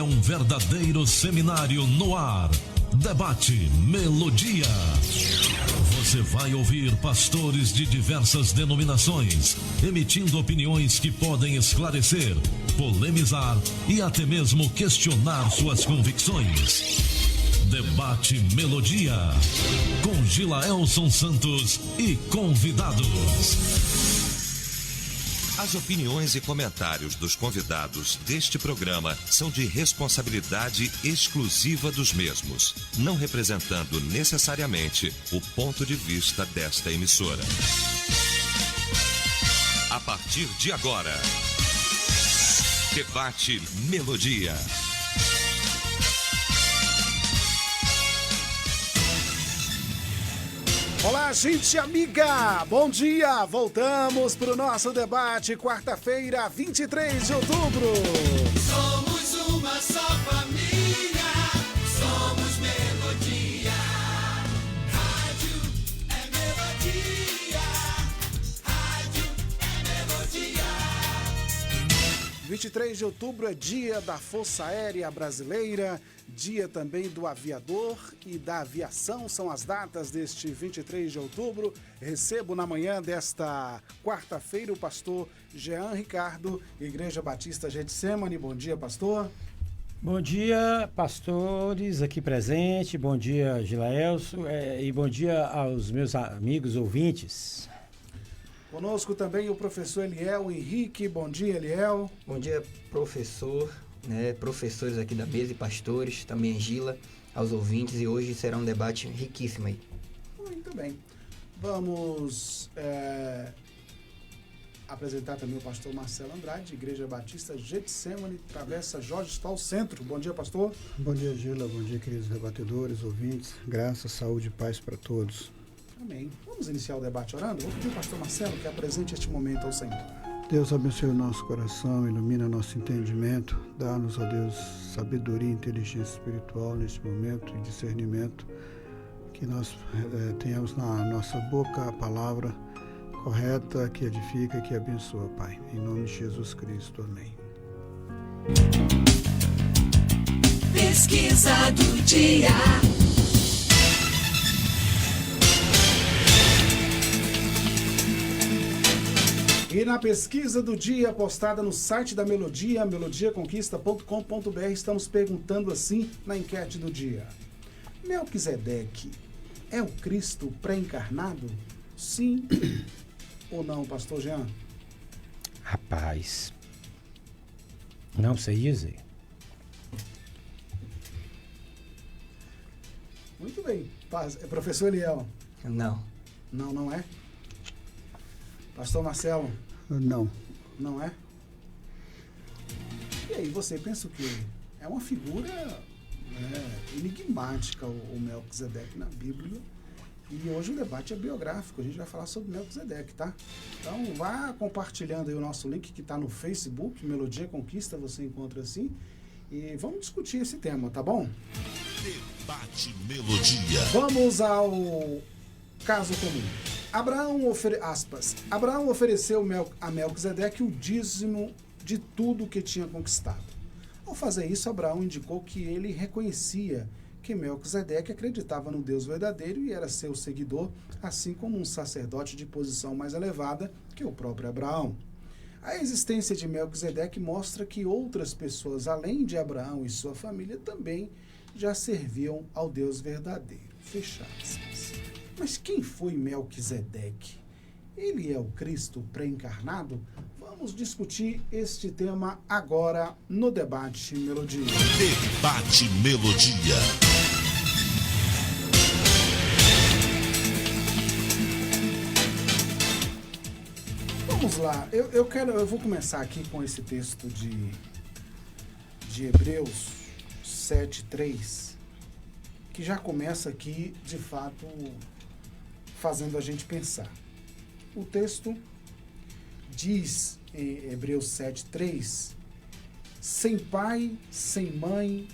um verdadeiro seminário no ar. Debate Melodia. Você vai ouvir pastores de diversas denominações emitindo opiniões que podem esclarecer, polemizar e até mesmo questionar suas convicções. Debate Melodia, com Gilaelson Santos e convidados. As opiniões e comentários dos convidados deste programa são de responsabilidade exclusiva dos mesmos, não representando necessariamente o ponto de vista desta emissora. A partir de agora, Debate Melodia. Olá, gente amiga! Bom dia! Voltamos para o nosso debate, quarta-feira, 23 de outubro. Somos uma só família, somos Melodia. Rádio é Melodia, rádio é Melodia. 23 de outubro é dia da Força Aérea Brasileira, dia também do aviador e da aviação, são as datas deste 23 de outubro. Recebo na manhã desta quarta-feira o pastor Jean Ricardo, Igreja Batista Getsemane. Bom dia, pastor. Bom dia, pastores aqui presentes, bom dia, Gilaelson, e bom dia aos meus amigos ouvintes. Conosco também o professor Eliel Henrique. Bom dia, Eliel. Bom dia, professor, professores aqui da mesa e pastores, também Gila, aos ouvintes, e hoje será um debate riquíssimo aí. Muito bem. Vamos apresentar também o pastor Marcelo Andrade, Igreja Batista Getsemane, Travessa Jorge Stoll Centro. Bom dia, pastor. Bom dia, Gila. Bom dia, queridos debatedores, ouvintes. Graça, saúde e paz para todos. Amém. Vamos iniciar o debate orando? Vou pedir ao pastor Marcelo que apresente este momento ao Senhor. Deus abençoe o nosso coração, ilumina nosso entendimento, dá-nos, ó Deus, sabedoria e inteligência espiritual neste momento e discernimento, que nós tenhamos na nossa boca a palavra correta, que edifica, que abençoa, Pai. Em nome de Jesus Cristo, amém. Pesquisa do dia. E na pesquisa do dia postada no site da Melodia, melodiaconquista.com.br, estamos perguntando assim na enquete do dia: Melquisedeque é o Cristo pré-encarnado? Sim ou não, pastor Jean? Rapaz, não sei dizer. Muito bem. Professor Eliel? Não. Não é? Pastor Marcelo? Não. Não é? E aí, você pensa o quê? É uma figura enigmática, o Melquisedeque na Bíblia. E hoje o debate é biográfico, a gente vai falar sobre Melquisedeque, tá? Então vá compartilhando aí o nosso link que está no Facebook, Melodia Conquista, você encontra assim. E vamos discutir esse tema, tá bom? Debate Melodia. Vamos ao caso comum. Abraão ofereceu a Melquisedeque o dízimo de tudo que tinha conquistado. Ao fazer isso, Abraão indicou que ele reconhecia que Melquisedeque acreditava no Deus verdadeiro e era seu seguidor, assim como um sacerdote de posição mais elevada que o próprio Abraão. A existência de Melquisedeque mostra que outras pessoas, além de Abraão e sua família, também já serviam ao Deus verdadeiro. Fecha aspas. Mas quem foi Melquisedeque? Ele é o Cristo pré-encarnado? Vamos discutir este tema agora no Debate Melodia. Debate Melodia. Vamos lá, eu vou começar aqui com esse texto de Hebreus 7:3, que já começa aqui, de fato, fazendo a gente pensar. O texto diz em Hebreus 7:3, sem pai, sem mãe,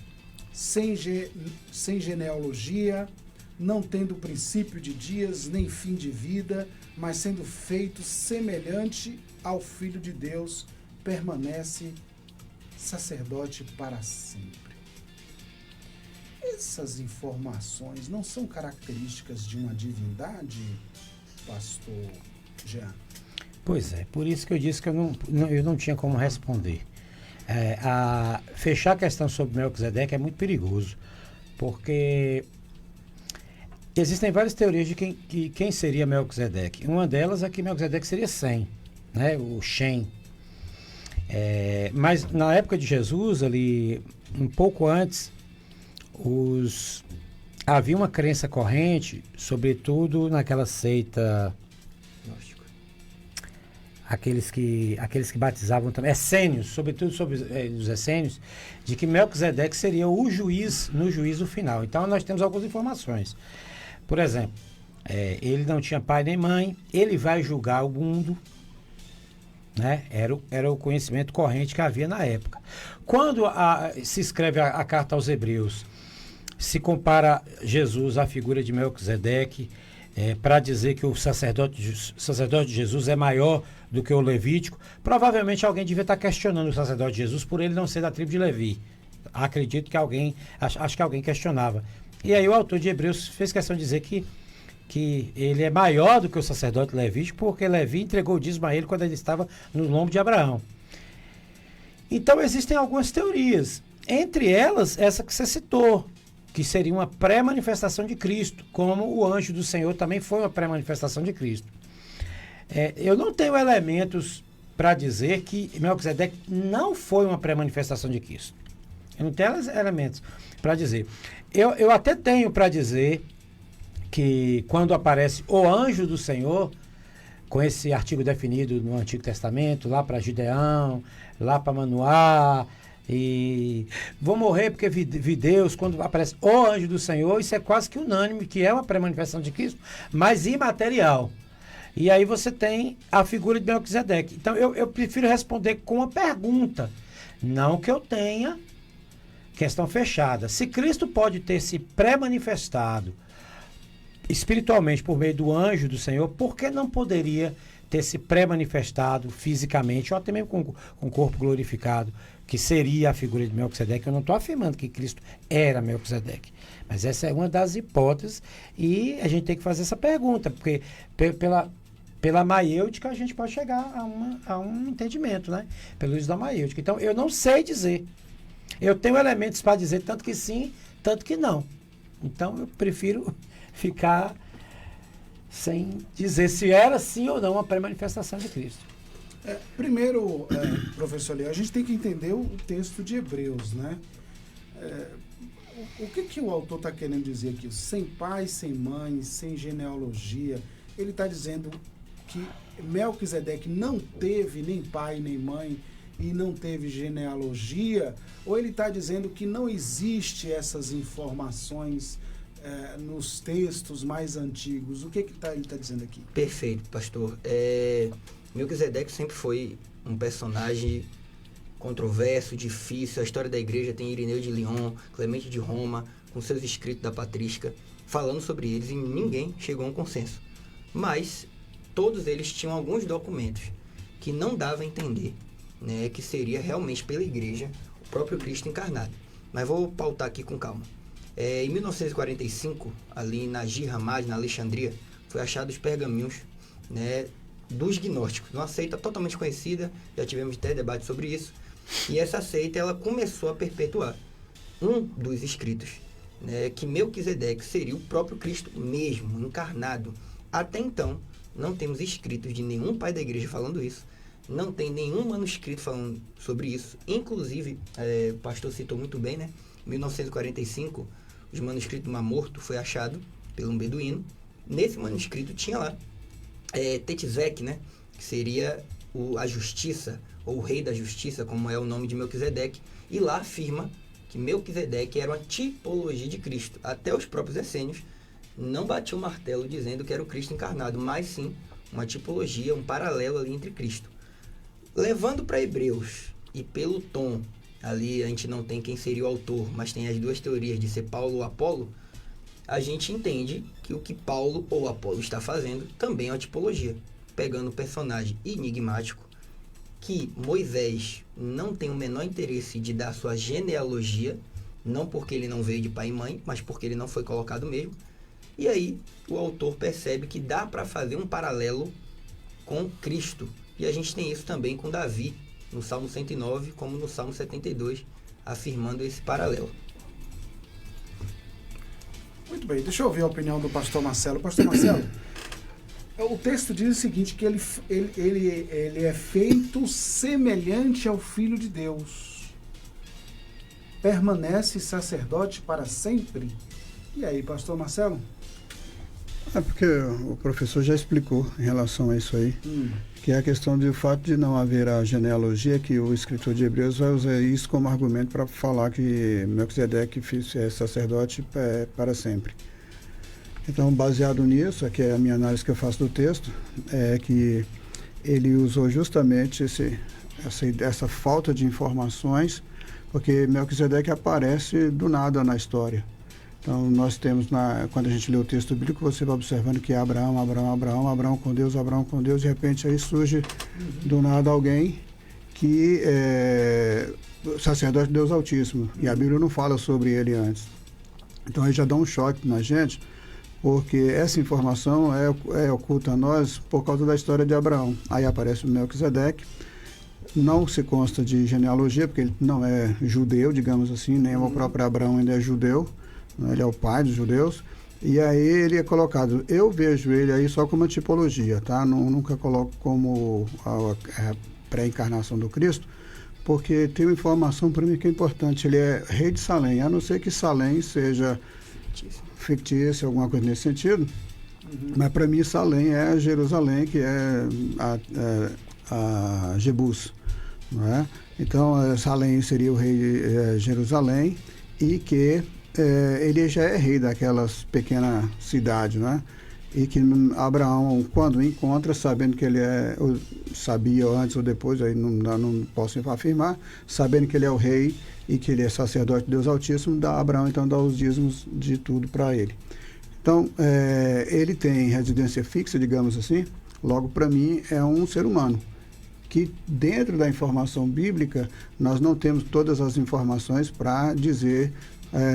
sem genealogia, não tendo princípio de dias, nem fim de vida, mas sendo feito semelhante ao Filho de Deus, permanece sacerdote para sempre. Essas informações não são características de uma divindade, pastor Jean? Pois é, por isso que eu disse que eu não tinha como responder. Fechar a questão sobre Melquisedeque é muito perigoso, porque existem várias teorias de quem seria Melquisedeque. Uma delas é que Melquisedeque seria Sem, né? O Shem. Mas na época de Jesus, ali, um pouco antes, havia uma crença corrente, sobretudo naquela seita, aqueles que batizavam também, essênios, sobretudo sobre os essênios, de que Melquisedeque seria o juiz no juízo final. Então nós temos algumas informações. Por exemplo, ele não tinha pai nem mãe, ele vai julgar o mundo, né? Era o conhecimento corrente que havia na época. Quando se escreve a carta aos Hebreus, se compara Jesus à figura de Melquisedeque, para dizer que o sacerdote de Jesus é maior do que o Levítico, provavelmente alguém devia estar questionando o sacerdote de Jesus por ele não ser da tribo de Levi. Acredito que acho que alguém questionava. E aí o autor de Hebreus fez questão de dizer que ele é maior do que o sacerdote levítico, porque Levi entregou o dízimo a ele quando ele estava no lombo de Abraão. Então existem algumas teorias, entre elas essa que você citou, que seria uma pré-manifestação de Cristo, como o anjo do Senhor também foi uma pré-manifestação de Cristo. Eu não tenho elementos para dizer que Melquisedeque não foi uma pré-manifestação de Cristo. Eu não tenho elementos para dizer. Eu até tenho para dizer que quando aparece o anjo do Senhor, com esse artigo definido no Antigo Testamento, lá para Gideão, lá para Manoá, e vou morrer porque vi Deus, quando aparece o anjo do Senhor, isso é quase que unânime, que é uma pré-manifestação de Cristo, mas imaterial. E aí você tem a figura de Melquisedeque. Então eu prefiro responder com uma pergunta, não que eu tenha questão fechada. Se Cristo pode ter se pré-manifestado espiritualmente por meio do anjo do Senhor, por que não poderia ter se pré-manifestado fisicamente, ou até mesmo com o corpo glorificado, que seria a figura de Melquisedeque? Eu não estou afirmando que Cristo era Melquisedeque, mas essa é uma das hipóteses e a gente tem que fazer essa pergunta, porque pela maiêutica a gente pode chegar a um entendimento, né? Pelo uso da maiêutica. Então eu não sei dizer. Eu tenho elementos para dizer tanto que sim, tanto que não. Então eu prefiro ficar sem dizer se era sim ou não uma pré-manifestação de Cristo. Primeiro, professor Léo, a gente tem que entender o texto de Hebreus, né? O que o autor está querendo dizer aqui? Sem pai, sem mãe, sem genealogia. Ele está dizendo que Melquisedeque não teve nem pai nem mãe e não teve genealogia, ou ele está dizendo que não existe essas informações nos textos mais antigos? O que ele está dizendo aqui? Perfeito, pastor. Melquisedeque sempre foi um personagem controverso, difícil. A história da igreja tem Irineu de Lyon, Clemente de Roma, com seus escritos da patrística, falando sobre eles, e ninguém chegou a um consenso. Mas todos eles tinham alguns documentos que não dava a entender, né, que seria realmente pela igreja o próprio Cristo encarnado. Mas vou pautar aqui com calma. Em 1945, ali na Gir-Hamad, na Alexandria, foi achado os pergaminhos, né, dos gnósticos, uma seita totalmente conhecida, já tivemos até debate sobre isso, e essa seita ela começou a perpetuar um dos escritos, né, que Melquisedeque seria o próprio Cristo mesmo, encarnado. Até então, não temos escritos de nenhum pai da igreja falando isso, não tem nenhum manuscrito falando sobre isso. Inclusive, o pastor citou muito bem, né? Em 1945, os manuscritos do Mar Morto foi achado por um beduíno. Nesse manuscrito tinha lá Tetzek, né? Que seria a justiça, ou o rei da justiça, como é o nome de Melquisedeque. E lá afirma que Melquisedeque era uma tipologia de Cristo. Até os próprios essênios não batiam o martelo dizendo que era o Cristo encarnado, mas sim uma tipologia, um paralelo ali entre Cristo. Levando para Hebreus, e pelo tom, ali a gente não tem quem seria o autor, mas tem as duas teorias de ser Paulo ou Apolo, a gente entende que o que Paulo ou Apolo está fazendo também é uma tipologia, pegando um personagem enigmático, que Moisés não tem o menor interesse de dar sua genealogia, não porque ele não veio de pai e mãe, mas porque ele não foi colocado mesmo. E aí o autor percebe que dá para fazer um paralelo com Cristo. E a gente tem isso também com Davi, no Salmo 109, como no Salmo 72, afirmando esse paralelo. Muito bem, deixa eu ouvir a opinião do pastor Marcelo. Pastor Marcelo, o texto diz o seguinte, que ele é feito semelhante ao Filho de Deus. Permanece sacerdote para sempre. E aí, pastor Marcelo? É porque o professor já explicou em relação a isso aí, que é a questão do fato de não haver a genealogia, que o escritor de Hebreus vai usar isso como argumento para falar que Melquisedeque é sacerdote para sempre. Então, baseado nisso, aqui é a minha análise que eu faço do texto, é que ele usou justamente essa falta de informações, porque Melquisedeque aparece do nada na história. Então, nós temos, quando a gente lê o texto bíblico, você vai observando que é Abraão com Deus, de repente aí surge do nada alguém que é sacerdote de Deus Altíssimo, e a Bíblia não fala sobre ele antes. Então, aí já dá um choque na gente, porque essa informação é oculta a nós por causa da história de Abraão. Aí aparece o Melquisedeque, não se consta de genealogia, porque ele não é judeu, digamos assim, nem o próprio Abraão ainda é judeu, ele é o pai dos judeus, e aí ele é colocado, eu vejo ele aí só como uma tipologia, tá? Nunca coloco como a pré-encarnação do Cristo, porque tem uma informação para mim que é importante, ele é rei de Salém, a não ser que Salém seja fictício, alguma coisa nesse sentido, mas para mim Salém é Jerusalém, que é a Jebus, não é? Então Salém seria o rei de Jerusalém, e que ele já é rei daquelas pequenas cidades, né? E que Abraão, quando encontra, sabendo que ele sabia antes ou depois, aí não posso afirmar, sabendo que ele é o rei e que ele é sacerdote de Deus Altíssimo, Abraão então dá os dízimos de tudo para ele. Então, ele tem residência fixa, digamos assim, logo para mim é um ser humano, que dentro da informação bíblica, nós não temos todas as informações para dizer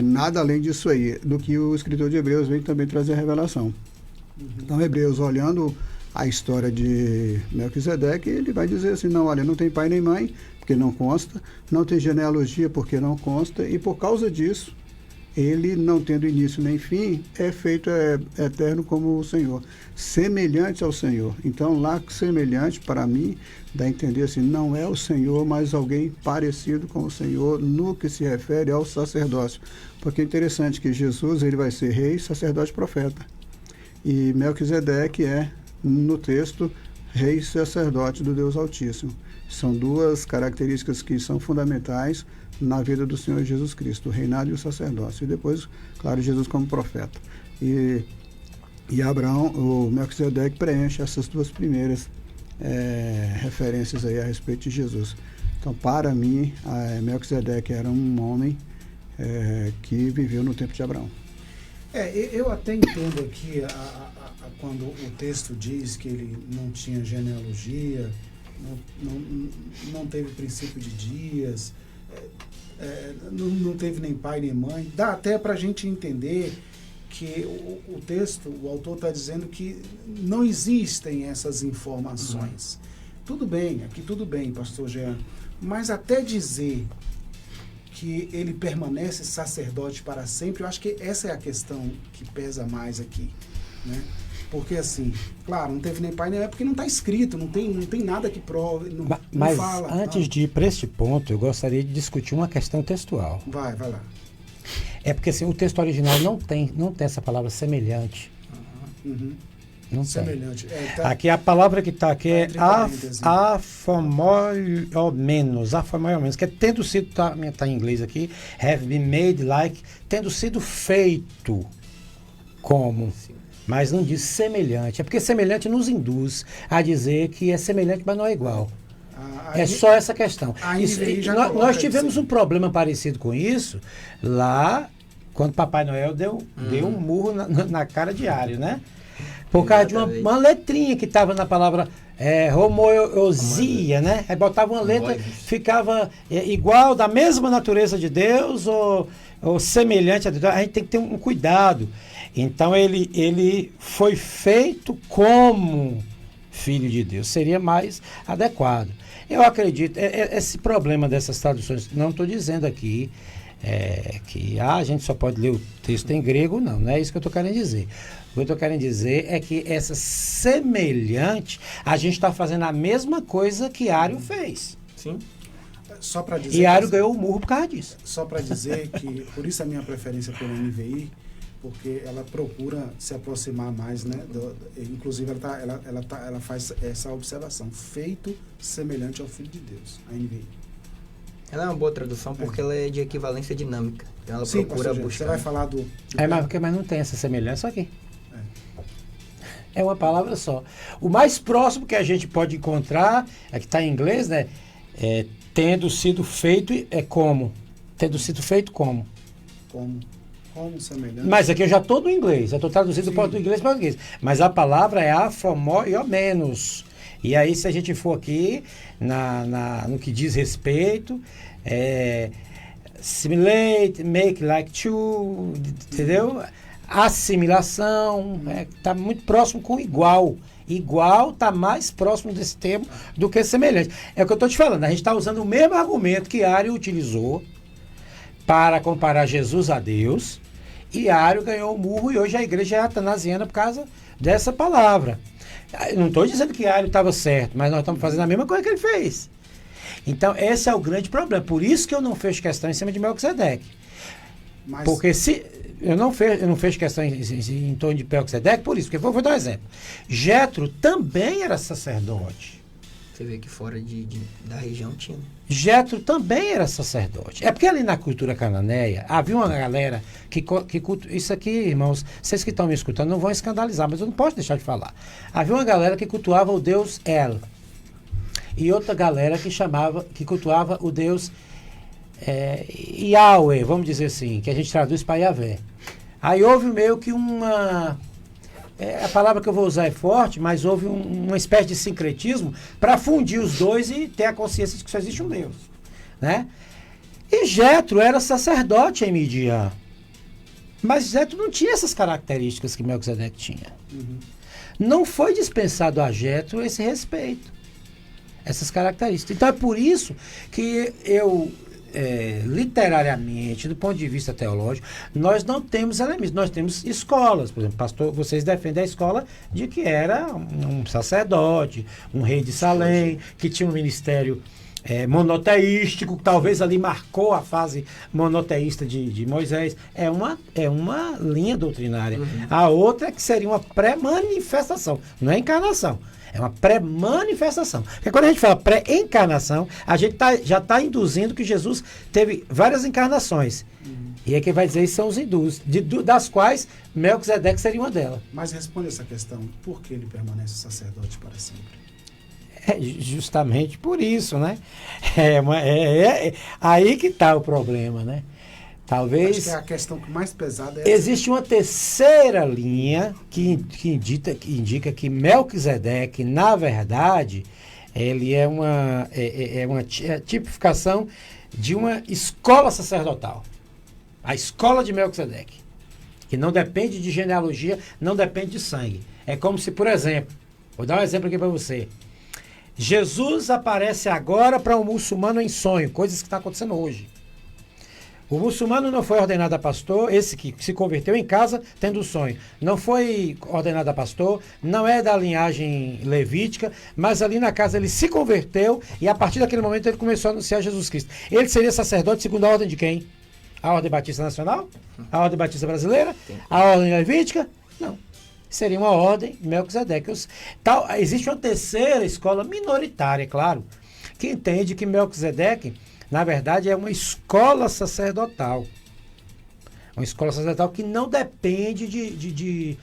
nada além disso aí, do que o escritor de Hebreus vem também trazer a revelação. Então, Hebreus, olhando a história de Melquisedeque, ele vai dizer assim, não, olha, não tem pai nem mãe, porque não consta, não tem genealogia, porque não consta, e por causa disso, ele, não tendo início nem fim, é feito eterno como o Senhor, semelhante ao Senhor. Então, lá, semelhante, para mim, dá a entender assim, não é o Senhor, mas alguém parecido com o Senhor no que se refere ao sacerdócio. Porque é interessante que Jesus, ele vai ser rei, sacerdote e profeta. E Melquisedeque é, no texto, rei e sacerdote do Deus Altíssimo. São duas características que são fundamentais na vida do Senhor Jesus Cristo, o reinado e o sacerdócio. E depois, claro, Jesus como profeta. E Abraão, o Melquisedeque preenche essas duas primeiras referências aí a respeito de Jesus. Então, para mim, Melquisedeque era um homem que viveu no tempo de Abraão. Eu até entendo aqui quando o texto diz que ele não tinha genealogia, não teve princípio de dias, não teve nem pai nem mãe. Dá até para a gente entender que o texto, o autor está dizendo que não existem essas informações. Tudo bem, aqui tudo bem, pastor Jean, mas até dizer que ele permanece sacerdote para sempre, eu acho que essa é a questão que pesa mais aqui, né? Porque assim, claro, não teve nem pai nem mãe, porque não está escrito, não tem nada que prove, mas não fala. Antes de ir para este ponto, eu gostaria de discutir uma questão textual. Vai lá. É porque assim, o texto original não tem essa palavra semelhante. Não semelhante. Tem. Aqui a palavra que está aqui é afamoiomenos, que é tendo sido, tá em inglês aqui, have been made like, tendo sido feito como. Mas não diz semelhante. É porque semelhante nos induz a dizer que é semelhante, mas não é igual. É só essa questão. Nós tivemos um problema parecido com isso lá quando Papai Noel deu um murro na cara de Ario, né? Por causa de uma letrinha que estava na palavra homoousia, né? Aí botava uma letra, ficava igual, da mesma natureza de Deus ou semelhante a Deus. A gente tem que ter um cuidado. Então ele foi feito como filho de Deus, seria mais adequado. Eu acredito, esse problema dessas traduções, não estou dizendo aqui que a gente só pode ler o texto em grego, não é isso que eu estou querendo dizer. O que eu estou querendo dizer é que essa semelhante, a gente está fazendo a mesma coisa que Ário fez. Sim. Só para dizer E Ário ganhou o murro por causa disso. Só para dizer que, por isso a minha preferência pela NVI, porque ela procura se aproximar mais, né? Inclusive ela faz essa observação, feito semelhante ao Filho de Deus, a NVI. Ela é uma boa tradução porque ela é de equivalência dinâmica. Então ela Sim, procura pastor, buscar. você vai falar do Mas não tem essa semelhança aqui. É uma palavra só. O mais próximo que a gente pode encontrar, que está em inglês, né? Tendo sido feito, como? Tendo sido feito como? Como semelhante. Mas aqui eu já estou no inglês, eu estou traduzindo do inglês para o português. Mas a palavra é afomoiomenos. E aí, se a gente for aqui, no que diz respeito, simulate, make like to, entendeu? Assimilação, está muito próximo com igual. Igual está mais próximo desse termo do que semelhante. É o que eu estou te falando, a gente está usando o mesmo argumento que Ário utilizou para comparar Jesus a Deus, e Ário ganhou o murro, e hoje a igreja é atanasiana por causa dessa palavra. Eu não estou dizendo que Ário estava certo, mas nós estamos fazendo a mesma coisa que ele fez. Então, esse é o grande problema. Por isso que eu não fecho questão em cima de Melquisedeque. Porque se eu não fecho questão em torno de Melquisedeque, por isso, porque vou dar um exemplo. Jetro também era sacerdote. Você vê que fora da região tinha. Jetro também era sacerdote. É porque ali na cultura cananeia havia uma galera que isso aqui, irmãos, vocês que estão me escutando não vão escandalizar, mas eu não posso deixar de falar. Havia uma galera que cultuava o deus El. E outra galera que cultuava o deus Yahweh, vamos dizer assim, que a gente traduz para Yahvé. Aí houve meio que a palavra que eu vou usar é forte, mas houve uma espécie de sincretismo para fundir os dois e ter a consciência de que só existe um Deus, né? E Jetro era sacerdote em Midian, mas Jetro não tinha essas características que Melquisedeque tinha. Não foi dispensado a Jetro esse respeito, essas características. Então é por isso que eu literariamente, do ponto de vista teológico, nós não temos elementos, nós temos escolas. Por exemplo, pastor, vocês defendem a escola de que era um sacerdote, um rei de Salém, que tinha um ministério monoteístico, que talvez ali marcou a fase monoteísta de Moisés. É uma linha doutrinária. A outra é que seria uma pré-manifestação, não é encarnação. É uma pré-manifestação. Porque quando a gente fala pré-encarnação, a gente já está induzindo que Jesus teve várias encarnações. E aí quem vai dizer isso são os hindus, das quais Melquisedeque seria uma delas. Mas responde essa questão, por que ele permanece sacerdote para sempre? Justamente por isso, né? Aí que está o problema, né? Talvez. Acho que a questão mais pesada é existe uma terceira linha que indica que Melquisedeque, na verdade, ele é uma tipificação de uma escola sacerdotal. A escola de Melquisedeque, que não depende de genealogia, não depende de sangue. É como se, por exemplo, vou dar um exemplo aqui para você. Jesus aparece agora para um muçulmano em sonho, coisas que estão acontecendo hoje. O muçulmano não foi ordenado a pastor, esse que se converteu em casa tendo sonho. Não foi ordenado a pastor, não é da linhagem levítica, mas ali na casa ele se converteu e a partir daquele momento ele começou a anunciar Jesus Cristo. Ele seria sacerdote segundo a ordem de quem? A Ordem Batista Nacional? A Ordem Batista Brasileira? A Ordem Levítica? Não. Seria uma ordem Melquisedeque. Existe uma terceira escola minoritária, claro, que entende que Melquisedeque, na verdade, é uma escola sacerdotal. Uma escola sacerdotal que não depende de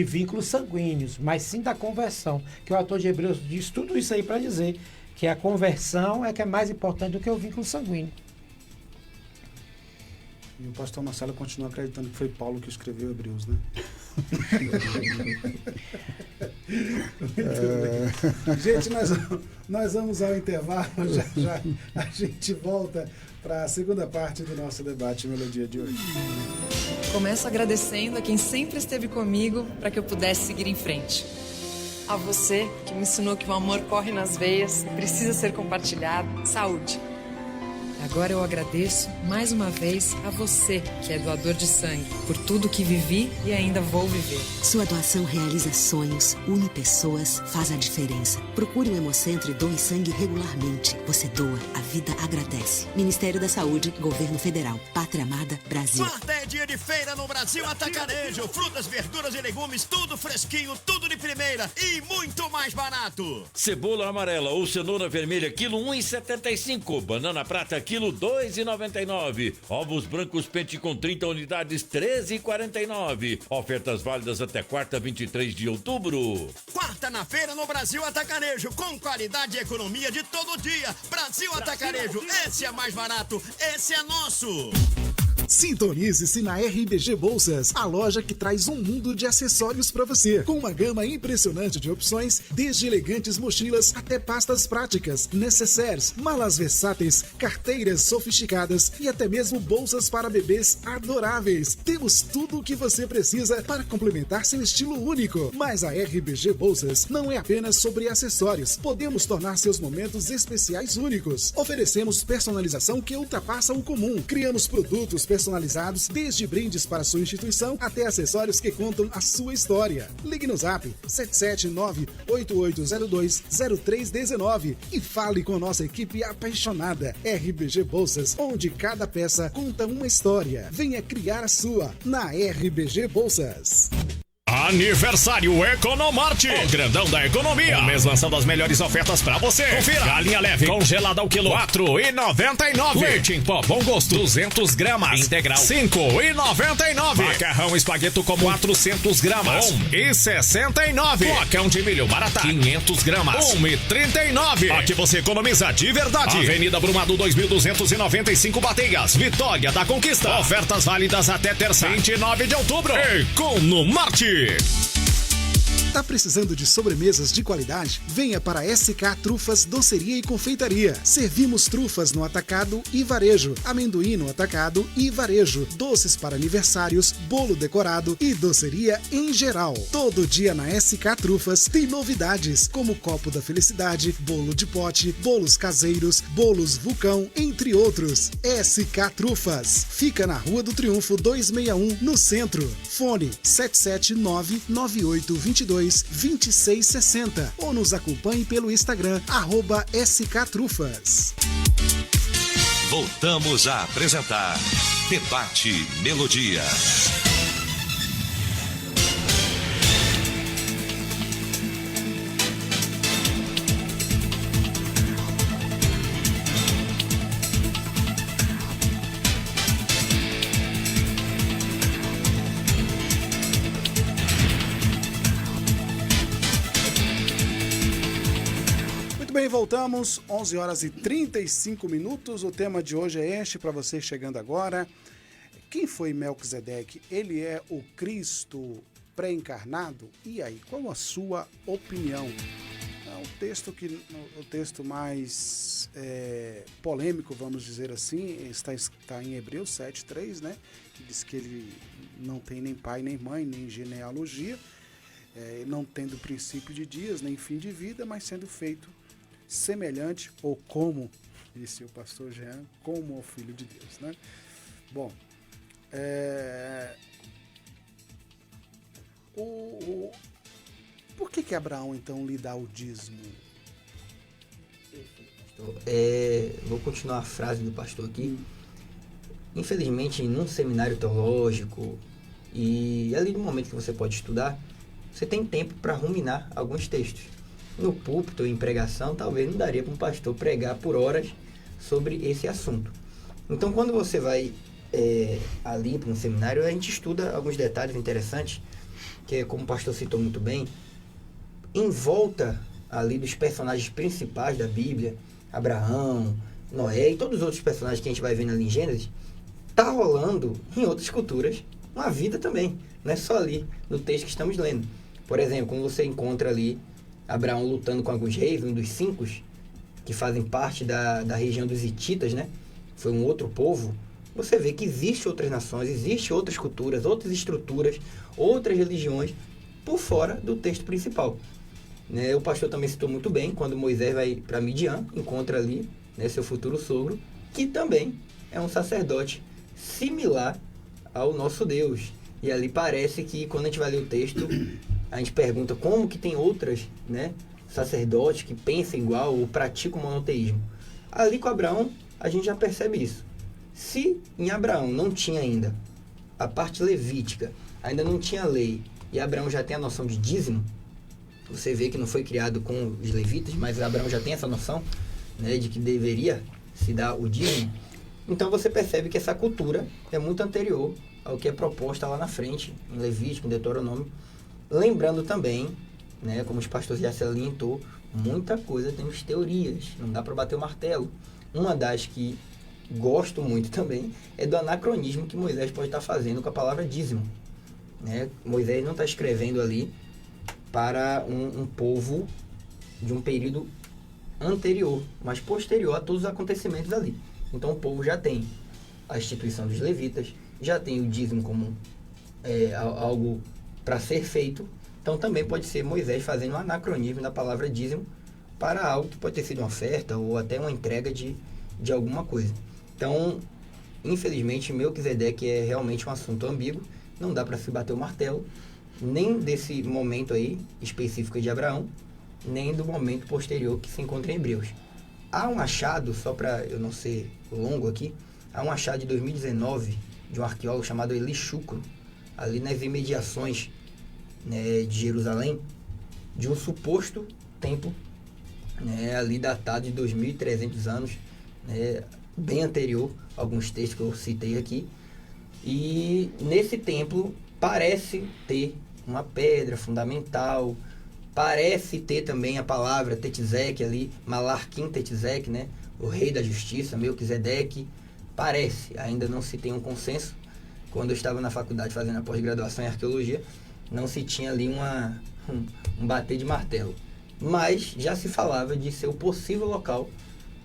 vínculos sanguíneos, mas sim da conversão. Que o autor de Hebreus diz tudo isso aí para dizer que a conversão é que é mais importante do que o vínculo sanguíneo. E o pastor Marcelo continua acreditando que foi Paulo que escreveu Hebreus, né? Gente, nós vamos ao intervalo, já a gente volta para a segunda parte do nosso debate Melodia de hoje. Começo agradecendo a quem sempre esteve comigo para que eu pudesse seguir em frente. A você, que me ensinou que o amor corre nas veias e precisa ser compartilhado. Saúde! Agora eu agradeço mais uma vez a você, que é doador de sangue, por tudo que vivi e ainda vou viver. Sua doação realiza sonhos, une pessoas, faz a diferença. Procure o Hemocentro e doe sangue regularmente. Você doa, a vida agradece. Ministério da Saúde, Governo Federal, Pátria Amada, Brasil. Quarta é dia de feira no Brasil Atacarejo. Frutas, verduras e legumes, tudo fresquinho, tudo de primeira e muito mais barato. Cebola amarela ou cenoura vermelha, quilo 1,75. Banana prata, quilo 2,99. Ovos brancos pente com 30 unidades, 13,49. Ofertas válidas até quarta, 23 de outubro. Quarta na feira no Brasil Atacarejo, com qualidade e economia de todo dia. Brasil Atacarejo, esse é mais barato, esse é nosso. Sintonize-se na RBG Bolsas, a loja que traz um mundo de acessórios para você, com uma gama impressionante de opções, desde elegantes mochilas até pastas práticas, necessaires, malas versáteis, carteiras sofisticadas e até mesmo bolsas para bebês adoráveis. Temos tudo o que você precisa para complementar seu estilo único. Mas a RBG Bolsas não é apenas sobre acessórios. Podemos tornar seus momentos especiais únicos. Oferecemos personalização que ultrapassa o comum. Criamos produtos personalizados, desde brindes para sua instituição até acessórios que contam a sua história. Ligue no Zap 779-8802-0319 e fale com nossa equipe apaixonada. RBG Bolsas, onde cada peça conta uma história. Venha criar a sua na RBG Bolsas. Aniversário Economarte, o grandão da economia. O mês lançando as melhores ofertas pra você. Confira. Galinha leve congelada ao quilo, R$4,99. Leite em pó bom gosto, 200 gramas. Integral, R$5,99. Macarrão espagueto como 400 gramas, R$1,69. Flocão de milho maratá, 500 gramas, R$1,39. Aqui você economiza de verdade. Avenida Brumado 2295 Bateias, Vitória da Conquista. Ofertas válidas até terça, 29 de outubro. Economarte. Tá precisando de sobremesas de qualidade? Venha para SK Trufas Doceria e Confeitaria. Servimos trufas no atacado e varejo, amendoim no atacado e varejo, doces para aniversários, bolo decorado e doceria em geral. Todo dia na SK Trufas tem novidades, como copo da felicidade, bolo de pote, bolos caseiros, bolos vulcão, entre outros. SK Trufas. Fica na Rua do Triunfo 261, no centro. Fone 779-9822-2660 ou nos acompanhe pelo Instagram @SKTrufas. Voltamos a apresentar Debate Melodia. Bem, voltamos, 11 horas e 35 minutos. O tema de hoje é este, para você chegando agora. Quem foi Melquisedeque? Ele é o Cristo pré-encarnado? E aí, qual a sua opinião? O texto mais polêmico, vamos dizer assim, está em Hebreus 7:3, né? Que diz que ele não tem nem pai, nem mãe, nem genealogia, não tendo princípio de dias, nem fim de vida, mas sendo feito semelhante, ou como, disse o pastor Jean, como ao Filho de Deus, né? Bom, por que Abraão, então, lhe dá o dízimo? Vou continuar a frase do pastor aqui. Infelizmente, num seminário teológico, e ali no momento que você pode estudar, você tem tempo para ruminar alguns textos. No púlpito, em pregação, talvez não daria para um pastor pregar por horas sobre esse assunto. Então, quando você vai ali para um seminário, a gente estuda alguns detalhes interessantes, que é, como o pastor citou muito bem, em volta ali dos personagens principais da Bíblia, Abraão, Noé e todos os outros personagens que a gente vai vendo ali em Gênesis, tá rolando em outras culturas uma vida também, não é só ali no texto que estamos lendo. Por exemplo, quando você encontra ali Abraão lutando com alguns reis, um dos 5, que fazem parte da região dos hititas, né? Foi um outro povo. Você vê que existem outras nações, existem outras culturas, outras estruturas, outras religiões por fora do texto principal. Né? O pastor também citou muito bem, quando Moisés vai para Midian, encontra ali, né, seu futuro sogro, que também é um sacerdote similar ao nosso Deus. E ali parece que, quando a gente vai ler o texto, a gente pergunta como que tem outras, né, sacerdotes que pensam igual ou praticam monoteísmo. Ali com Abraão, a gente já percebe isso. Se em Abraão não tinha ainda a parte levítica, ainda não tinha lei, e Abraão já tem a noção de dízimo, você vê que não foi criado com os levitas, mas Abraão já tem essa noção, né, de que deveria se dar o dízimo. Então você percebe que essa cultura é muito anterior ao que é proposta lá na frente, em Levítico, em Deuteronômio. Lembrando também, né, como os pastores já salientou, muita coisa temos teorias, não dá para bater o martelo. Uma das que gosto muito também é do anacronismo que Moisés pode estar fazendo com a palavra dízimo. Né? Moisés não está escrevendo ali para um povo de um período anterior, mas posterior a todos os acontecimentos ali. Então o povo já tem a instituição dos levitas, já tem o dízimo como algo para ser feito. Então também pode ser Moisés fazendo um anacronismo da palavra dízimo para algo que pode ter sido uma oferta ou até uma entrega de alguma coisa. Então, infelizmente, Melquisedeque é realmente um assunto ambíguo, não dá para se bater o martelo, nem desse momento aí específico de Abraão, nem do momento posterior que se encontra em Hebreus. Há um achado, só para eu não ser longo aqui, há um achado de 2019 de um arqueólogo chamado Eli Shukro, ali nas imediações, né, de Jerusalém, de um suposto templo, né, ali datado de 2.300 anos, né, bem anterior a alguns textos que eu citei aqui. E nesse templo parece ter uma pedra fundamental, parece ter também a palavra Tetizek ali, Malarquim Tetizek, né, o rei da justiça, Melquisedeque. Parece, ainda não se tem um consenso. Quando eu estava na faculdade fazendo a pós-graduação em arqueologia, não se tinha ali um bater de martelo. Mas já se falava de ser o possível local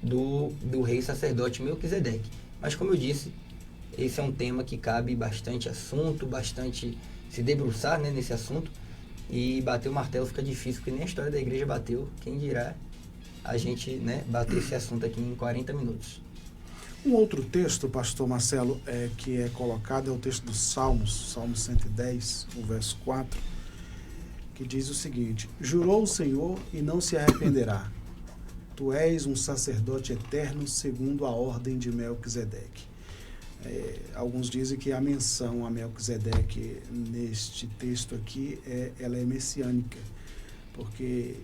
do rei sacerdote Melquisedeque. Mas como eu disse, esse é um tema que cabe bastante assunto, bastante se debruçar, né, nesse assunto. E bater o martelo fica difícil, porque nem a história da igreja bateu. Quem dirá a gente, né, bater esse assunto aqui em 40 minutos. Um outro texto, pastor Marcelo, que é colocado é o texto dos Salmos, Salmo 110, o verso 4, que diz o seguinte: jurou o Senhor e não se arrependerá. Tu és um sacerdote eterno segundo a ordem de Melquisedeque. Alguns dizem que a menção a Melquisedeque neste texto aqui, ela é messiânica, porque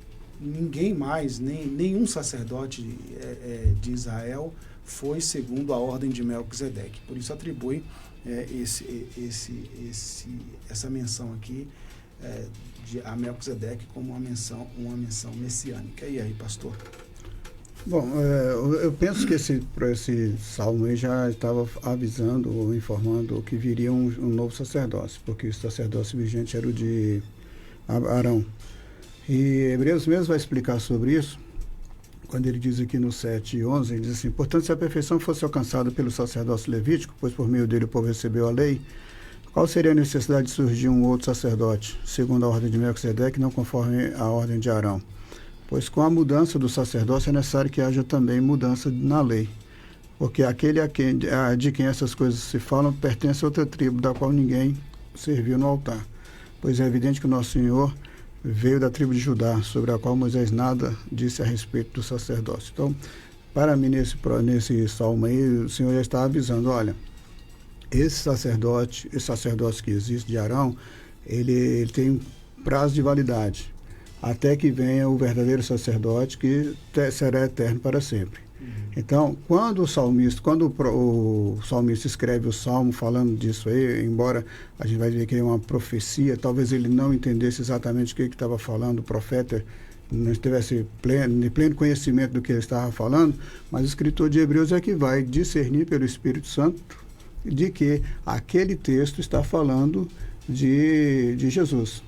ninguém mais, nenhum sacerdote de Israel foi segundo a ordem de Melquisedeque. Por isso atribui essa menção aqui a Melquisedeque como uma menção messiânica. E aí, pastor? Bom, eu penso que esse salmo aí já estava avisando ou informando que viria um novo sacerdócio, porque o sacerdócio vigente era o de Arão. E Hebreus mesmo vai explicar sobre isso, quando ele diz aqui no 7:11, ele diz assim: portanto, se a perfeição fosse alcançada pelo sacerdócio levítico, pois por meio dele o povo recebeu a lei, qual seria a necessidade de surgir um outro sacerdote, segundo a ordem de Melquisedeque, não conforme a ordem de Arão? Pois com a mudança do sacerdócio é necessário que haja também mudança na lei, porque aquele de quem essas coisas se falam pertence a outra tribo, da qual ninguém serviu no altar. Pois é evidente que o nosso Senhor veio da tribo de Judá, sobre a qual Moisés nada disse a respeito do sacerdócio. Então, para mim, nesse salmo aí, o Senhor já está avisando: olha, esse sacerdócio que existe de Arão, ele tem um prazo de validade, até que venha o verdadeiro sacerdote, que será eterno para sempre. Então, quando o salmista escreve o salmo falando disso aí, embora a gente vai ver que é uma profecia, talvez ele não entendesse exatamente o que estava falando, o profeta não estivesse de pleno conhecimento do que ele estava falando, mas o escritor de Hebreus é que vai discernir pelo Espírito Santo de que aquele texto está falando de Jesus.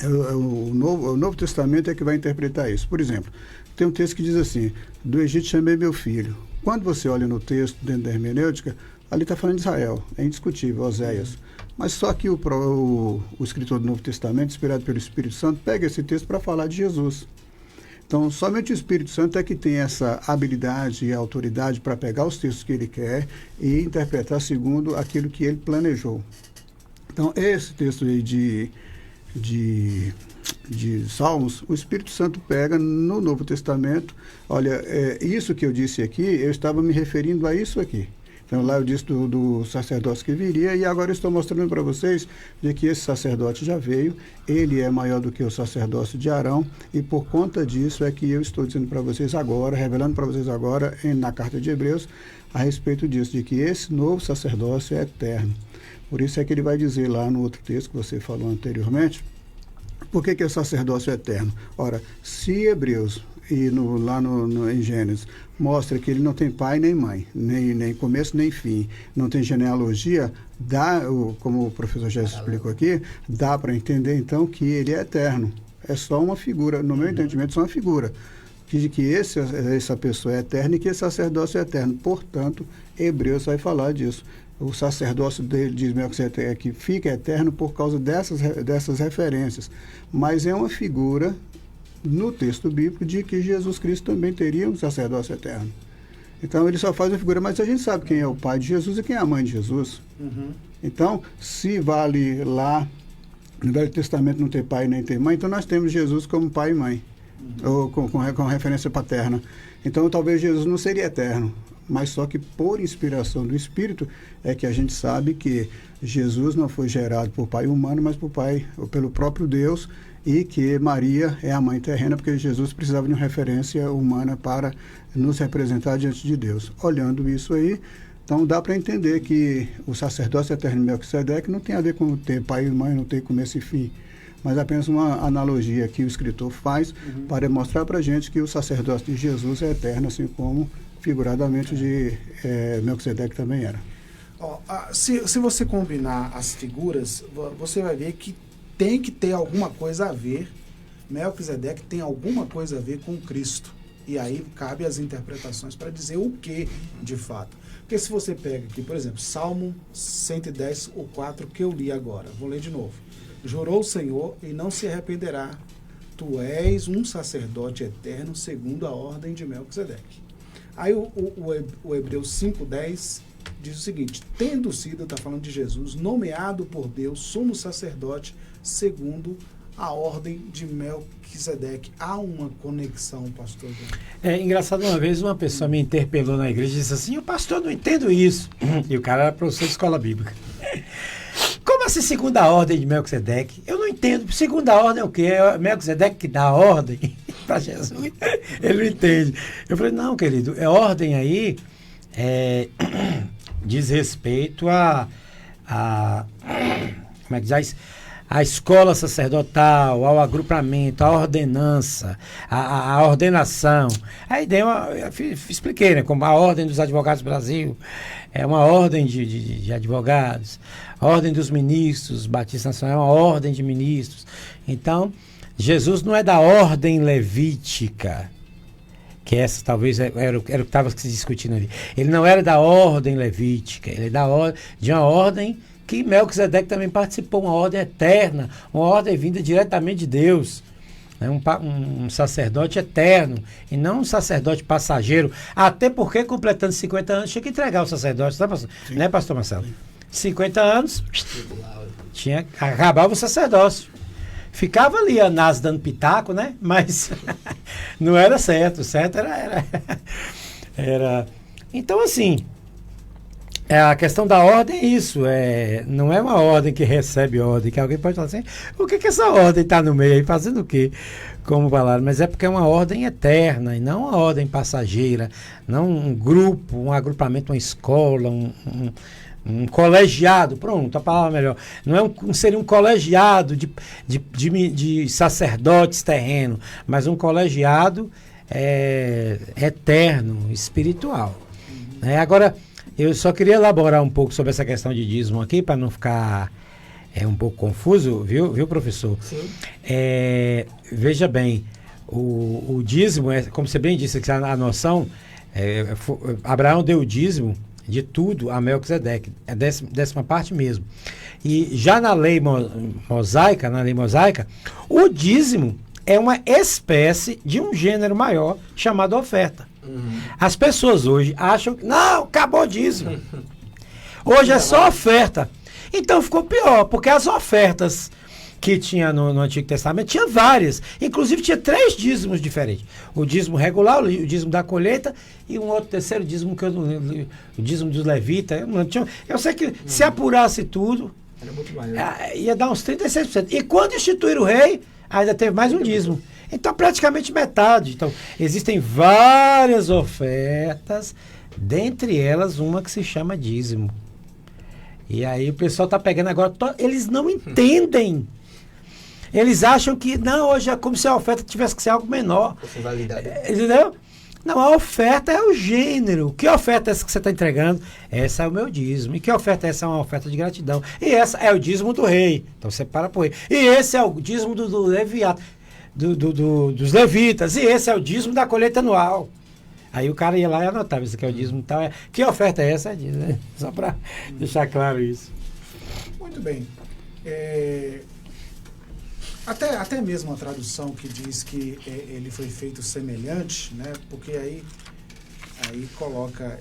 O Novo Testamento é que vai interpretar isso. Por exemplo, tem um texto que diz assim: do Egito chamei meu filho. Quando você olha no texto, dentro da hermenêutica, ali está falando de Israel, é indiscutível, Oséias. Mas só que o escritor do Novo Testamento, inspirado pelo Espírito Santo, pega esse texto para falar de Jesus. Então, somente o Espírito Santo é que tem essa habilidade e autoridade para pegar os textos que ele quer e interpretar segundo aquilo que ele planejou. Então, esse texto aí de Salmos, o Espírito Santo pega no Novo Testamento. Olha, isso que eu disse aqui, eu estava me referindo a isso aqui. Então, lá eu disse do sacerdócio que viria, e agora eu estou mostrando para vocês de que esse sacerdote já veio, ele é maior do que o sacerdócio de Arão, e por conta disso é que eu estou dizendo para vocês agora, revelando para vocês agora, na carta de Hebreus, a respeito disso, de que esse novo sacerdócio é eterno. Por isso é que ele vai dizer lá no outro texto que você falou anteriormente, por que o sacerdócio é eterno? Ora, se Hebreus e em Gênesis mostra que ele não tem pai nem mãe, nem começo nem fim, não tem genealogia, como o professor já explicou aqui, dá para entender então que ele é eterno. É só uma figura, no meu entendimento, é só uma figura de que essa pessoa é eterna e que esse sacerdócio é eterno. Portanto, Hebreus vai falar disso. O sacerdócio dele, diz Melquisedeque, que fica eterno por causa dessas referências. Mas é uma figura no texto bíblico de que Jesus Cristo também teria um sacerdócio eterno. Então ele só faz uma figura, mas a gente sabe quem é o pai de Jesus e quem é a mãe de Jesus. Então, se vale lá no Velho Testamento não ter pai nem ter mãe, então nós temos Jesus como pai e mãe, ou com referência paterna. Então talvez Jesus não seria eterno, mas só que por inspiração do Espírito é que a gente sabe que Jesus não foi gerado por pai humano, mas pelo próprio Deus, e que Maria é a mãe terrena, porque Jesus precisava de uma referência humana para nos representar diante de Deus. Olhando isso aí, então dá para entender que o sacerdócio eterno de Melquisedeque não tem a ver com ter pai e mãe, não ter começo e fim, mas apenas uma analogia que o escritor faz para mostrar para a gente que o sacerdócio de Jesus é eterno, assim como figuradamente de Melquisedeque também era. Se você combinar as figuras, você vai ver que tem que ter alguma coisa a ver, Melquisedeque tem alguma coisa a ver com Cristo. E aí cabe as interpretações para dizer o que, de fato. Porque se você pega aqui, por exemplo, Salmo 110, o 4, que eu li agora, vou ler de novo. Jurou o Senhor e não se arrependerá, tu és um sacerdote eterno segundo a ordem de Melquisedeque. Aí o Hebreus 5:10 diz o seguinte: tendo sido, está falando de Jesus, nomeado por Deus sumo sacerdote segundo a ordem de Melquisedeque. Há uma conexão, pastor? É engraçado, uma vez uma pessoa me interpelou na igreja e disse assim: o pastor, não entendo isso. E o cara era professor de escola bíblica. Como assim segunda ordem de Melquisedeque? Eu não entendo. Segunda ordem é o quê? É Melquisedeque que dá a ordem para Jesus? Ele não entende. Eu falei: não, querido, ordem aí diz respeito como é que diz? A escola sacerdotal, ao agrupamento, à ordenança, a ordenação. Aí expliquei, né? Como a Ordem dos Advogados do Brasil é uma ordem de advogados, a Ordem dos Ministros Batistas Nacional é uma ordem de ministros. Então, Jesus não é da ordem levítica, que essa talvez era o que estava se discutindo ali. Ele não era da ordem levítica, ele é de uma ordem que Melquisedeque também participou, uma ordem eterna, uma ordem vinda diretamente de Deus, né? Um sacerdote eterno, e não um sacerdote passageiro, até porque completando 50 anos tinha que entregar o sacerdócio, né, pastor Marcelo? 50 anos, acabava o sacerdócio. Ficava ali a Anás dando pitaco, né? Mas não era certo, certo era... Então, assim, a questão da ordem é isso, não é uma ordem que recebe ordem, que alguém pode falar assim: o que essa ordem está no meio aí, fazendo o quê? Como falaram, mas é porque é uma ordem eterna, e não uma ordem passageira, não um grupo, um agrupamento, uma escola, um colegiado, pronto, a palavra melhor. Não seria um colegiado de sacerdotes terrenos, mas um colegiado eterno, espiritual. Agora, eu só queria elaborar um pouco sobre essa questão de dízimo aqui, para não ficar é um pouco confuso, viu, professor? Sim. Veja bem, o dízimo, como você bem disse, que a noção, Abraão deu o dízimo de tudo a Melquisedeque, é décima parte mesmo. E já na lei mosaica, o dízimo é uma espécie de um gênero maior chamado oferta. As pessoas hoje acham que não, acabou o dízimo. Hoje é só oferta. Então ficou pior, porque as ofertas que tinha no Antigo Testamento, tinha várias. Inclusive tinha 3 dízimos diferentes. O dízimo regular, o dízimo da colheita e um outro terceiro dízimo que eu não lembro, o dízimo dos levitas. Eu sei que se apurasse tudo, era muito mais, ia dar uns 36%. E quando instituíram o rei, ainda teve mais um dízimo. Então praticamente metade. Então existem várias ofertas, dentre elas uma que se chama dízimo. E aí o pessoal está pegando agora, eles não entendem. Eles acham que, não, hoje é como se a oferta tivesse que ser algo menor. Entendeu? Não, a oferta é o gênero. Que oferta é essa que você está entregando? Essa é o meu dízimo. E que oferta é essa? É uma oferta de gratidão. E essa é o dízimo do rei. Então você para por aí. E esse é o dízimo do leviato, dos levitas. E esse é o dízimo da colheita anual. Aí o cara ia lá e anotava, isso aqui é o dízimo e tal. Que oferta é essa? Né? Só para deixar claro isso. Muito bem. Até mesmo a tradução que diz que ele foi feito semelhante, né? Porque aí coloca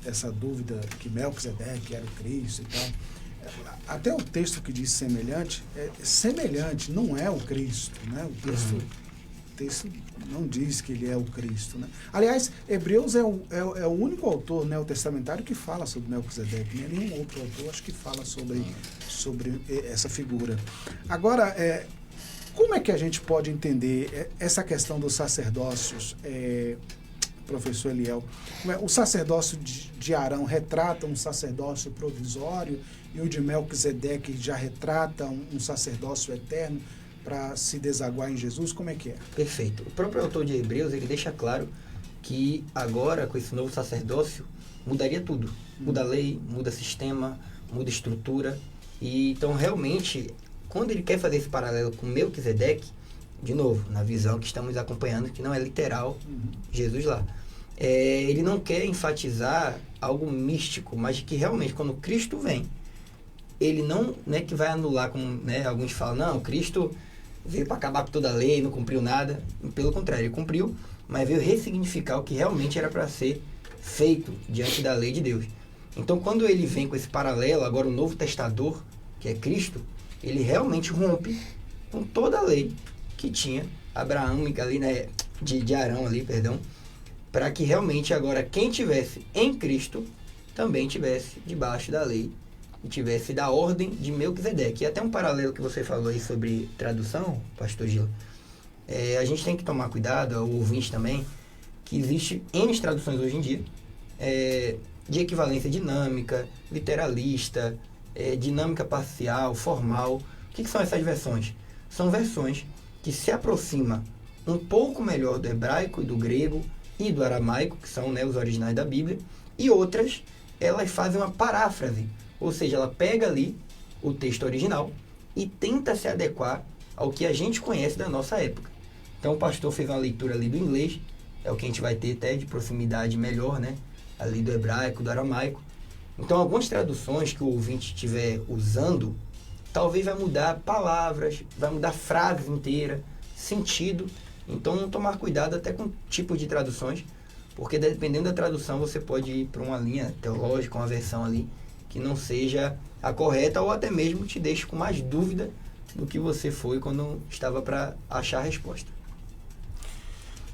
essa dúvida que Melquisedeque era o Cristo e tal. Até o texto que diz semelhante, semelhante, não é o Cristo, né? O texto não diz que ele é o Cristo, né? Aliás, Hebreus é o único autor neotestamentário que fala sobre Melquisedeque, né? Nenhum outro autor acho que fala sobre essa figura. Agora, como é que a gente pode entender essa questão dos sacerdócios, professor Eliel? O sacerdócio de Arão retrata um sacerdócio provisório e o de Melquisedeque já retrata um sacerdócio eterno para se desaguar em Jesus? Como é que é? Perfeito. O próprio autor de Hebreus, ele deixa claro que agora, com esse novo sacerdócio, mudaria tudo. Muda a lei, muda sistema, muda estrutura. E então, realmente, quando ele quer fazer esse paralelo com Melquisedeque, de novo, na visão que estamos acompanhando, que não é literal, Jesus lá, ele não quer enfatizar algo místico, mas que realmente, quando Cristo vem, ele não é que vai anular, como alguns falam, não, Cristo veio para acabar com toda a lei, não cumpriu nada. Pelo contrário, ele cumpriu, mas veio ressignificar o que realmente era para ser feito diante da lei de Deus. Então, quando ele vem com esse paralelo, agora o novo testador, que é Cristo, ele realmente rompe com toda a lei que tinha Abraão ali, né, de Arão ali, perdão, para que realmente agora quem tivesse em Cristo também tivesse debaixo da lei e tivesse da ordem de Melquisedeque. E até um paralelo que você falou aí sobre tradução, pastor Gila, a gente tem que tomar cuidado, o ouvinte também, que existe N traduções hoje em dia, de equivalência dinâmica, literalista, dinâmica parcial, formal. O que são essas versões? São versões que se aproximam um pouco melhor do hebraico e do grego e do aramaico, que são os originais da Bíblia, e outras, elas fazem uma paráfrase. Ou seja, ela pega ali o texto original e tenta se adequar ao que a gente conhece da nossa época. Então o pastor fez uma leitura ali do inglês, é o que a gente vai ter até de proximidade melhor, né? Ali do hebraico, do aramaico. Então algumas traduções que o ouvinte estiver usando, talvez vai mudar palavras, vai mudar frases inteiras, sentido. Então tomar cuidado até com o tipo de traduções, porque dependendo da tradução você pode ir para uma linha teológica, uma versão ali que não seja a correta ou até mesmo te deixe com mais dúvida do que você foi quando estava para achar a resposta.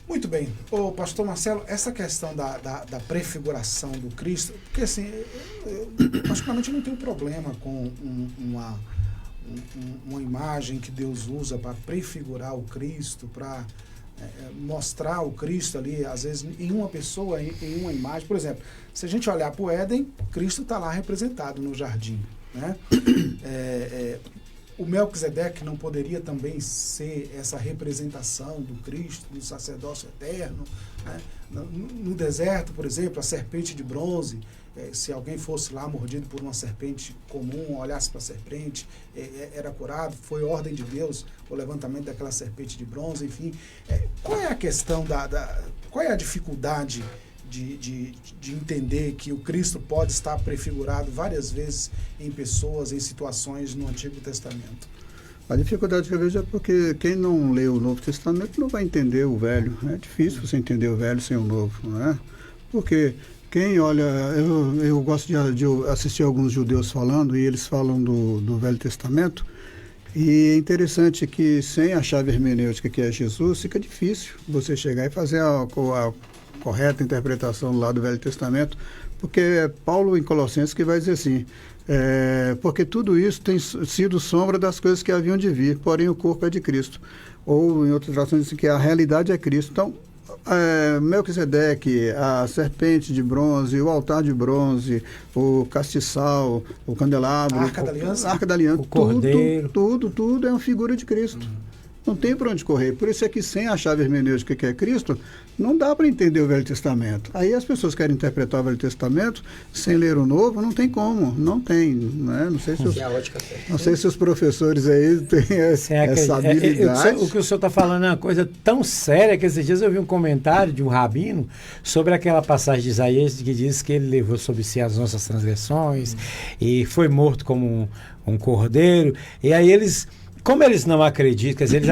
Muito bem. Ô, pastor Marcelo, essa questão da prefiguração do Cristo, porque assim, eu particularmente não tenho problema com uma imagem que Deus usa para prefigurar o Cristo, para mostrar o Cristo ali, às vezes em uma pessoa, em uma imagem. Por exemplo, se a gente olhar para o Éden, Cristo está lá representado no jardim, né? O Melquisedeque não poderia também ser essa representação do Cristo, do sacerdócio eterno, né? No deserto, por exemplo, a serpente de bronze se alguém fosse lá mordido por uma serpente comum, olhasse para a serpente, era curado, foi ordem de Deus o levantamento daquela serpente de bronze, enfim. Qual é a questão qual é a dificuldade de entender que o Cristo pode estar prefigurado várias vezes em pessoas, em situações no Antigo Testamento? A dificuldade que eu vejo é porque quem não lê o Novo Testamento não vai entender o Velho. É difícil você entender o Velho sem o Novo, não é? Porque quem olha... Eu gosto de assistir alguns judeus falando, e eles falam do Velho Testamento, e é interessante que sem a chave hermenêutica que é Jesus, fica difícil você chegar e fazer a correta interpretação lá do Velho Testamento, porque é Paulo em Colossenses que vai dizer assim, porque tudo isso tem sido sombra das coisas que haviam de vir, porém o corpo é de Cristo. Ou em outras traduções dizem que a realidade é Cristo. Então, Melquisedeque, a serpente de bronze, o altar de bronze, o castiçal, o candelabro, a Arca da Aliança, o cordeiro, tudo é uma figura de Cristo. Não tem para onde correr. Por isso é que sem a chave hermenêutica que é Cristo, não dá para entender o Velho Testamento. Aí as pessoas querem interpretar o Velho Testamento sem ler o Novo, não tem como. Não tem. Né? Não sei se os professores aí têm essa habilidade. O que o senhor está falando é uma coisa tão séria que esses dias eu vi um comentário de um rabino sobre aquela passagem de Isaías que diz que ele levou sobre si as nossas transgressões e foi morto como um cordeiro. E aí como eles não acreditam, quer dizer,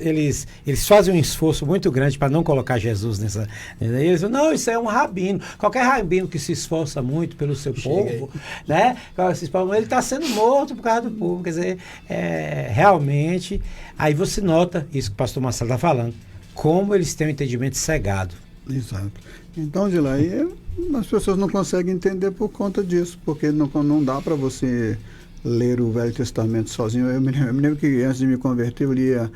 eles fazem um esforço muito grande para não colocar Jesus nessa. Eles dizem, não, isso é um rabino. Qualquer rabino que se esforça muito pelo seu povo, né? Ele está sendo morto por causa do povo. Quer dizer, realmente, aí você nota isso que o pastor Marcelo está falando, como eles têm um entendimento cegado. Exato. Então, de lá, as pessoas não conseguem entender por conta disso, porque não dá para você ler o Velho Testamento sozinho. Eu me lembro que antes de me converter eu lia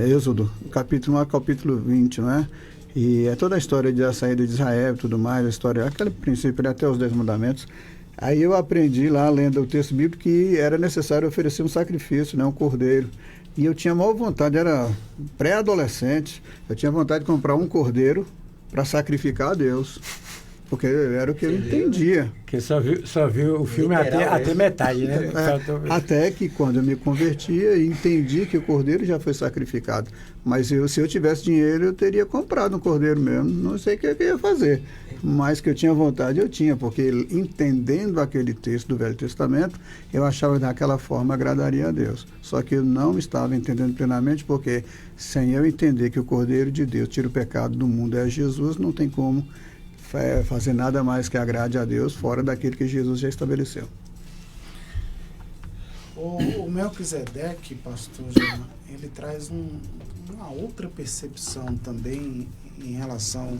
Êxodo, capítulo 1 a capítulo 20, não é? E é toda a história da saída de Israel e tudo mais, a história, aquele princípio até os 10 mandamentos. Aí eu aprendi lá, lendo o texto bíblico, que era necessário oferecer um sacrifício, né, um cordeiro. E eu tinha a maior vontade, era pré-adolescente, eu tinha vontade de comprar um cordeiro para sacrificar a Deus. Porque era o que eu entendia. Porque só viu o filme até metade, né? Até que quando eu me convertia, entendi que o cordeiro já foi sacrificado. Mas se eu tivesse dinheiro, eu teria comprado um cordeiro mesmo. Não sei o que eu ia fazer. Mas que eu tinha vontade, eu tinha. Porque entendendo aquele texto do Velho Testamento, eu achava que daquela forma agradaria a Deus. Só que eu não estava entendendo plenamente, porque sem eu entender que o cordeiro de Deus tira o pecado do mundo é Jesus, não tem como fazer nada mais que agrade a Deus fora daquilo que Jesus já estabeleceu. O Melquisedeque, pastor Jean, ele traz uma outra percepção também em relação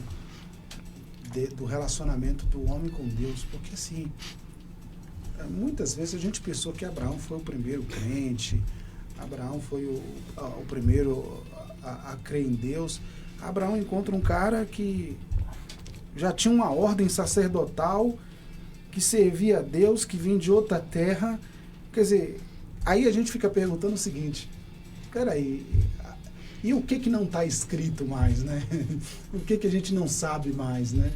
do relacionamento do homem com Deus, porque assim, muitas vezes a gente pensou que Abraão foi o primeiro crente, Abraão foi o primeiro a crer em Deus. Abraão encontra um cara que já tinha uma ordem sacerdotal, que servia a Deus, que vinha de outra terra. Quer dizer, aí a gente fica perguntando o seguinte, peraí, e o que não está escrito mais, né? O que a gente não sabe mais, né?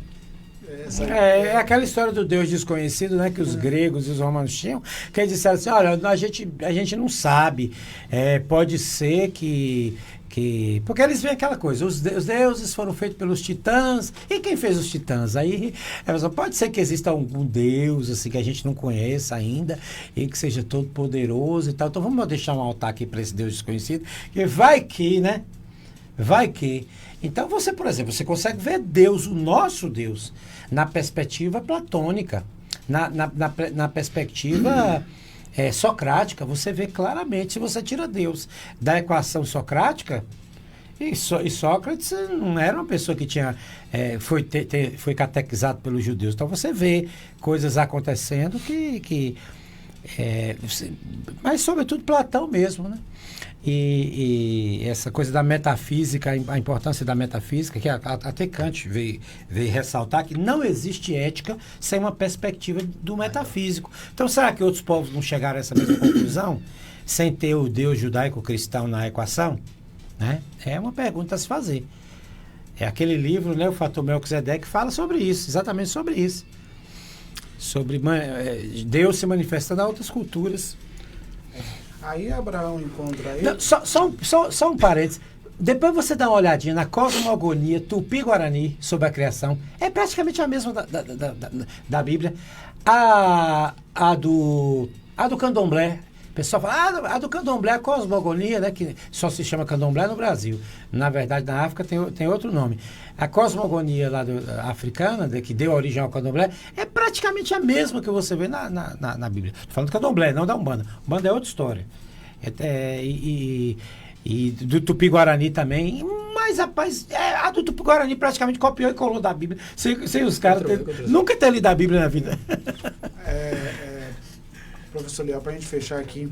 É aquela história do Deus desconhecido, né? Que os gregos e os romanos tinham, que eles disseram assim, olha, a gente não sabe, pode ser que porque eles veem aquela coisa, os deuses foram feitos pelos titãs, e quem fez os titãs? Aí, pode ser que exista algum deus, assim, que a gente não conheça ainda, e que seja todo poderoso e tal, então vamos deixar um altar aqui para esse Deus desconhecido, que vai que, né? Vai que. Então você, por exemplo, você consegue ver Deus, o nosso Deus, na perspectiva platônica, na perspectiva socrática. Você vê claramente, se você tira Deus da equação socrática, e Sócrates não era uma pessoa que foi catequizado pelos judeus. Então você vê coisas acontecendo mas sobretudo Platão mesmo, né? E essa coisa da metafísica, a importância da metafísica, que até Kant veio ressaltar que não existe ética sem uma perspectiva do metafísico. Então, será que outros povos não chegaram a essa mesma conclusão, sem ter o Deus judaico-cristão na equação? Né? É uma pergunta a se fazer. É aquele livro, né, o Fator Melquisedeque, que fala sobre isso, exatamente sobre isso. sobre Deus se manifestando a outras culturas. Aí Abraão encontra ele. Não, só um parênteses. Depois você dá uma olhadinha na cosmogonia Tupi-Guarani sobre a criação. É praticamente a mesma da Bíblia. A do candomblé. O pessoal fala, a do candomblé é a cosmogonia, né, que só se chama candomblé no Brasil. Na verdade, na África tem outro nome. A cosmogonia lá africana, que deu origem ao candomblé, é praticamente a mesma que você vê na Bíblia. Estou falando do candomblé, não da Umbanda. Umbanda é outra história. E do Tupi-Guarani também. Mas, rapaz, a do Tupi-Guarani praticamente copiou e colou da Bíblia. Sem os caras nunca ter lido a Bíblia na vida. Professor Leal, para a gente fechar aqui.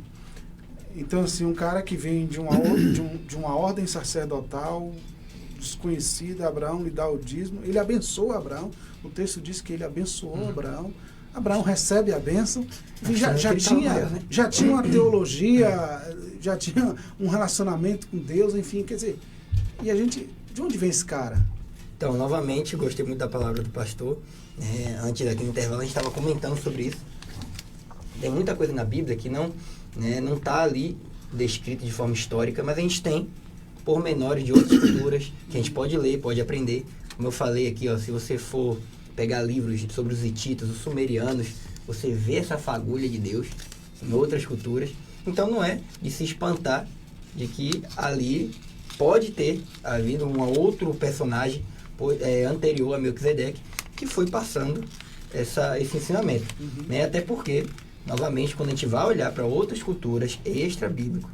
Então, assim, um cara que vem de uma ordem sacerdotal desconhecida, Abraão lhe dá o dízimo, ele abençoa Abraão. O texto diz que ele abençoou Abraão. Abraão recebe a bênção e já tinha uma teologia, já tinha um relacionamento com Deus, enfim, quer dizer, e a gente, de onde vem esse cara? Então, novamente, gostei muito da palavra do pastor. Antes daqui no intervalo, a gente estava comentando sobre isso. Tem muita coisa na Bíblia que não está ali descrita de forma histórica, mas a gente tem pormenores de outras culturas que a gente pode ler, pode aprender. Como eu falei aqui, se você for pegar livros sobre os hititas, os sumerianos, você vê essa fagulha de Deus em outras culturas. Então não é de se espantar de que ali pode ter havido um outro personagem anterior a Melquisedeque que foi passando esse ensinamento. Até porque, novamente, quando a gente vai olhar para outras culturas extra-bíblico,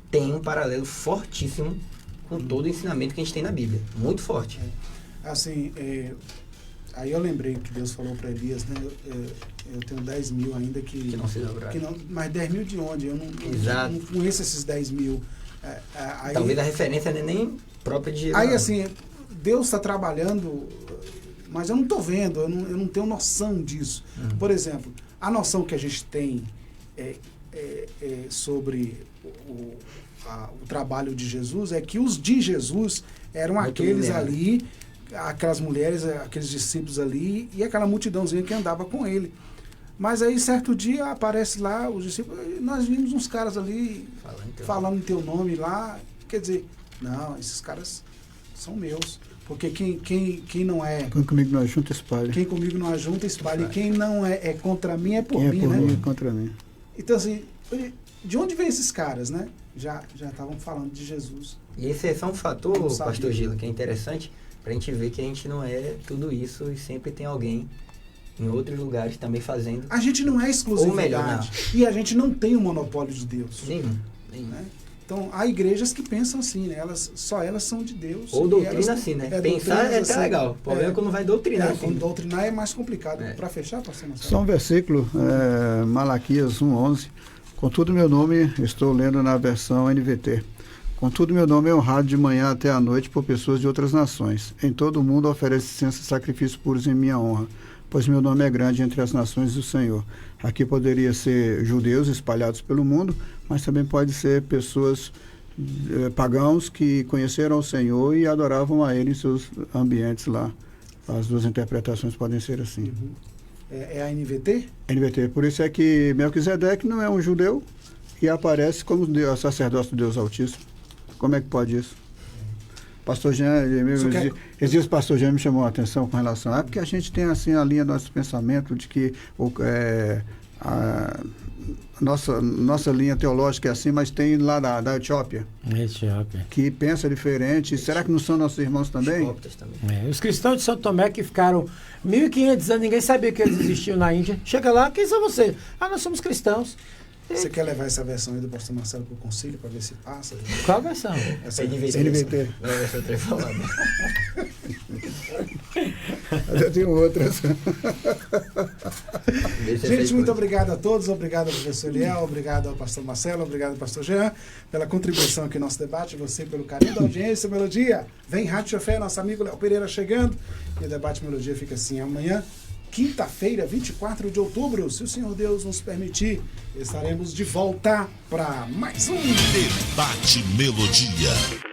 tem um paralelo fortíssimo com todo o ensinamento que a gente tem na Bíblia. Muito forte. Assim, aí eu lembrei que Deus falou para Elias, né? Eu tenho 10 mil ainda que não se dobraram. Mas 10 mil de onde? Eu não conheço esses 10 mil. Talvez a referência não é nem própria de... Aí, assim, Deus está trabalhando, mas eu não estou vendo, eu não tenho noção disso. Por exemplo, a noção que a gente tem sobre o trabalho de Jesus é que os de Jesus eram aqueles ali, aquelas mulheres, aqueles discípulos ali e aquela multidãozinha que andava com ele. Mas aí, certo dia, aparece lá os discípulos, nós vimos uns caras ali falando em teu nome lá. Quer dizer, não, esses caras são meus. Porque quem não é... Quem comigo não ajunta, espalha. Quem comigo não ajunta, espalha. E quem não é contra mim, é por mim, né? Mim, é contra mim. Então, assim, de onde vem esses caras, né? Já estavam falando de Jesus. E esse é só um fator, pastor Gila, que é interessante, pra gente ver que a gente não é tudo isso e sempre tem alguém em outros lugares também fazendo. A gente não é exclusividade. Ou melhor, não. E a gente não tem o monopólio de Deus. Nenhum. Né? Então, há igrejas que pensam assim, né? Só elas são de Deus. Ou doutrina assim, né? Pensar é até legal. O problema é quando vai doutrinar. Quando doutrinar é mais complicado. Para fechar, pastor Marcelo? Só um versículo, Malaquias 1:11. Contudo, meu nome, estou lendo na versão NVT. Contudo, meu nome é honrado de manhã até à noite por pessoas de outras nações. Em todo o mundo oferece incenso e sacrifícios puros em minha honra, pois meu nome é grande entre as nações do Senhor. Aqui poderia ser judeus espalhados pelo mundo, mas também pode ser pessoas pagãos que conheceram o Senhor e adoravam a Ele em seus ambientes lá. As duas interpretações podem ser assim. É a NVT? NVT. Por isso é que Melquisedeque não é um judeu e aparece como sacerdócio do Deus Altíssimo. Como é que pode isso? Pastor Jean, esses dias o pastor Jean me chamou a atenção com relação a... porque a gente tem assim a linha do nosso pensamento de que a nossa linha teológica é assim, mas tem lá da Etiópia. Que pensa diferente. Será que não são nossos irmãos também? Os cristãos de São Tomé que ficaram 1.500 anos, ninguém sabia que eles existiam na Índia. Chega lá, quem são vocês? Nós somos cristãos. Você quer levar essa versão aí do pastor Marcelo para o concílio para ver se passa? Qual versão? Essa NVT. Eu tenho outras. Gente, muito obrigado a todos. Obrigado ao professor Eliel, obrigado ao pastor Marcelo, obrigado ao pastor Jean pela contribuição aqui no nosso debate, você pelo carinho da audiência. Melodia, vem Rádio Chofé, nosso amigo Léo Pereira chegando. E o debate Melodia fica assim, amanhã, quinta-feira, 24 de outubro, se o Senhor Deus nos permitir, estaremos de volta para mais um Debate Melodia.